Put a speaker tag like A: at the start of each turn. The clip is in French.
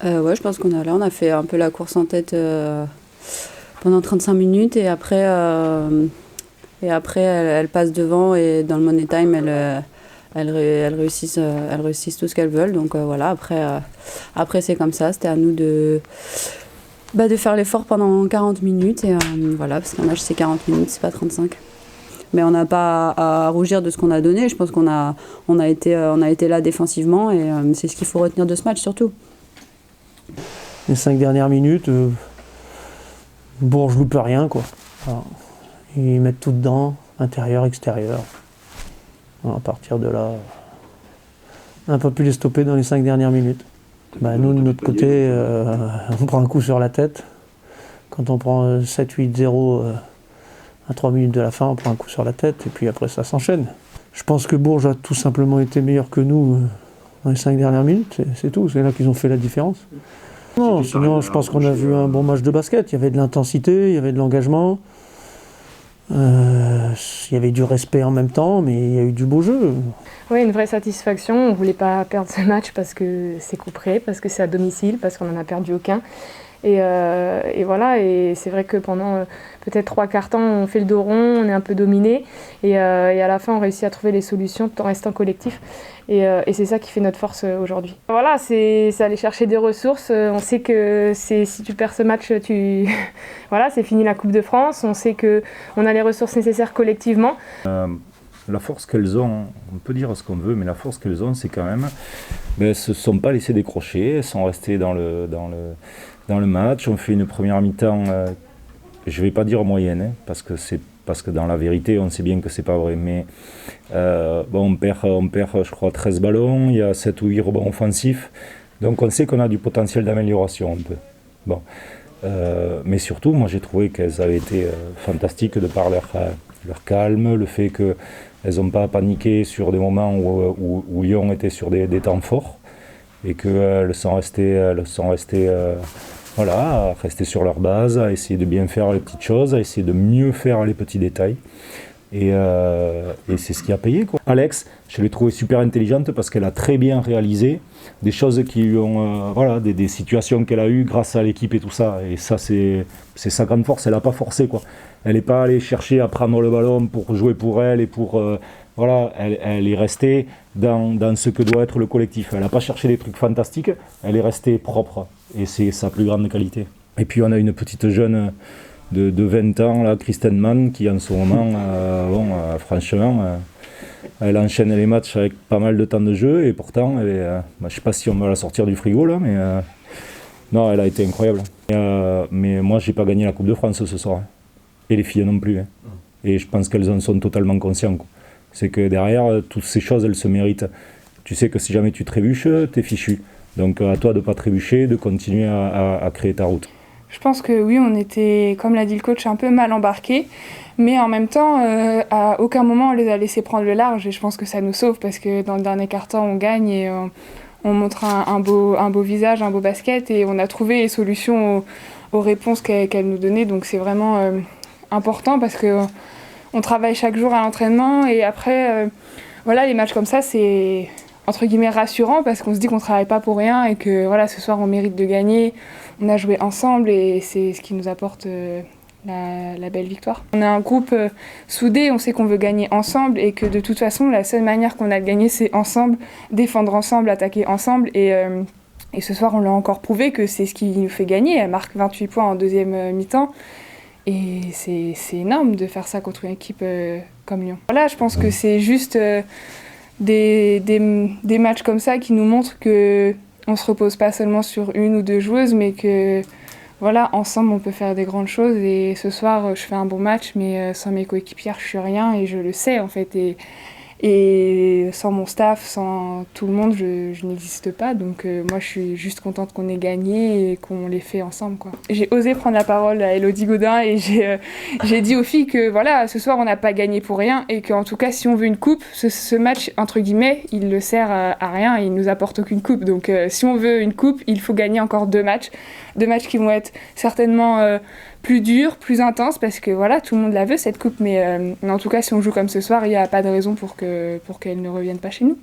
A: Ouais, je pense on a fait un peu la course en tête pendant 35 minutes et après, elles passent devant et dans le money time, elles réussissent tout ce qu'elles veulent. Donc voilà, après c'est comme ça, c'était à nous de faire l'effort pendant 40 minutes et voilà, parce qu'un match c'est 40 minutes, c'est pas 35. Mais on n'a pas à rougir de ce qu'on a donné. Je pense qu'on a été là défensivement et c'est ce qu'il faut retenir de ce match surtout.
B: Les 5 dernières minutes, Bourges loupe rien, quoi. Alors, ils mettent tout dedans, intérieur, extérieur. Alors, à partir de là, on n'a pas pu les stopper dans les 5 dernières minutes. Nous, de notre côté, on prend un coup sur la tête. Quand on prend 7-8-0 à 3 minutes de la fin, on prend un coup sur la tête et puis après ça s'enchaîne. Je pense que Bourges a tout simplement été meilleur que nous dans les 5 dernières minutes, c'est tout, c'est là qu'ils ont fait la différence. Non, sinon je pense qu'on a vu un bon match de basket, il y avait de l'intensité, il y avait de l'engagement, il y avait du respect en même temps, mais il y a eu du beau jeu.
C: Oui, une vraie satisfaction, on ne voulait pas perdre ce match parce que c'est couperé, parce que c'est à domicile, parce qu'on n'en a perdu aucun. Et voilà, et c'est vrai que pendant peut-être 3 quarts temps, on fait le dos rond, on est un peu dominé, et à la fin, on réussit à trouver les solutions tout en restant collectif. Et c'est ça qui fait notre force aujourd'hui. Voilà, c'est aller chercher des ressources. On sait que si tu perds ce match, voilà, c'est fini la Coupe de France. On sait qu'on a les ressources nécessaires collectivement.
D: La force qu'elles ont, on peut dire ce qu'on veut, mais la force qu'elles ont, c'est quand même, elles ne se sont pas laissées décrocher, elles sont restées dans le match. On fait une première mi-temps, je ne vais pas dire moyenne, parce que dans la vérité, on sait bien que c'est pas vrai, mais on perd, je crois, 13 ballons, il y a 7 ou 8 rebonds offensifs, donc on sait qu'on a du potentiel d'amélioration un peu. Bon. Mais surtout, moi j'ai trouvé qu'elles avaient été fantastiques de par leur calme, le fait qu'elles n'ont pas paniqué sur des moments où Lyon était sur des temps forts, et qu'elles sont restées à rester sur leur base, à essayer de bien faire les petites choses, à essayer de mieux faire les petits détails. Et c'est ce qui a payé, quoi. Alex, je l'ai trouvée super intelligente parce qu'elle a très bien réalisé des choses qui lui ont, des situations qu'elle a eues grâce à l'équipe et tout ça. Et ça, c'est sa grande force. Elle n'a pas forcé, quoi. Elle n'est pas allée chercher à prendre le ballon pour jouer pour elle et pour... elle est restée dans ce que doit être le collectif. Elle n'a pas cherché des trucs fantastiques, elle est restée propre. Et c'est sa plus grande qualité. Et puis on a une petite jeune de 20 ans, là, Kristen Mann, qui en ce moment, franchement, elle enchaîne les matchs avec pas mal de temps de jeu. Et pourtant, je ne sais pas si on va la sortir du frigo, là, mais non, elle a été incroyable. Mais moi, je n'ai pas gagné la Coupe de France ce soir. Et les filles non plus. Et je pense qu'elles en sont totalement conscientes, quoi. C'est que derrière, toutes ces choses, elles se méritent. Tu sais que si jamais tu trébuches, t'es fichu. Donc à toi de ne pas trébucher, de continuer à créer ta route.
E: Je pense que oui, on était, comme l'a dit le coach, un peu mal embarqués. Mais en même temps, à aucun moment on les a laissés prendre le large. Et je pense que ça nous sauve parce que dans le dernier quart-temps, on gagne et on montre un beau visage, un beau basket. Et on a trouvé les solutions aux réponses qu'elle nous donnait. Donc c'est vraiment important parce que on travaille chaque jour à l'entraînement et après, les matchs comme ça, c'est entre guillemets rassurant parce qu'on se dit qu'on ne travaille pas pour rien et que ce soir on mérite de gagner. On a joué ensemble et c'est ce qui nous apporte la belle victoire. On a un groupe soudé, on sait qu'on veut gagner ensemble et que de toute façon, la seule manière qu'on a de gagner, c'est ensemble, défendre ensemble, attaquer ensemble et ce soir, on l'a encore prouvé que c'est ce qui nous fait gagner. Elle marque 28 points en deuxième mi-temps. Et c'est énorme de faire ça contre une équipe comme Lyon. Voilà, je pense que c'est juste des matchs comme ça qui nous montrent qu'on ne se repose pas seulement sur une ou deux joueuses, mais que ensemble on peut faire des grandes choses. Et ce soir, je fais un bon match, mais sans mes coéquipières, je suis rien et je le sais en fait. Et sans mon staff, sans tout le monde, je n'existe pas. Donc moi, je suis juste contente qu'on ait gagné et qu'on l'ait fait ensemble, quoi. J'ai osé prendre la parole à Elodie Gaudin et j'ai dit aux filles que ce soir, on n'a pas gagné pour rien et qu'en tout cas, si on veut une coupe, ce match, entre guillemets, il ne sert à rien et il ne nous apporte aucune coupe. Donc si on veut une coupe, il faut gagner encore 2 matchs. 2 matchs qui vont être certainement... plus dur, plus intense, parce que tout le monde la veut cette coupe, mais en tout cas si on joue comme ce soir, il n'y a pas de raison pour qu'elle ne revienne pas chez nous.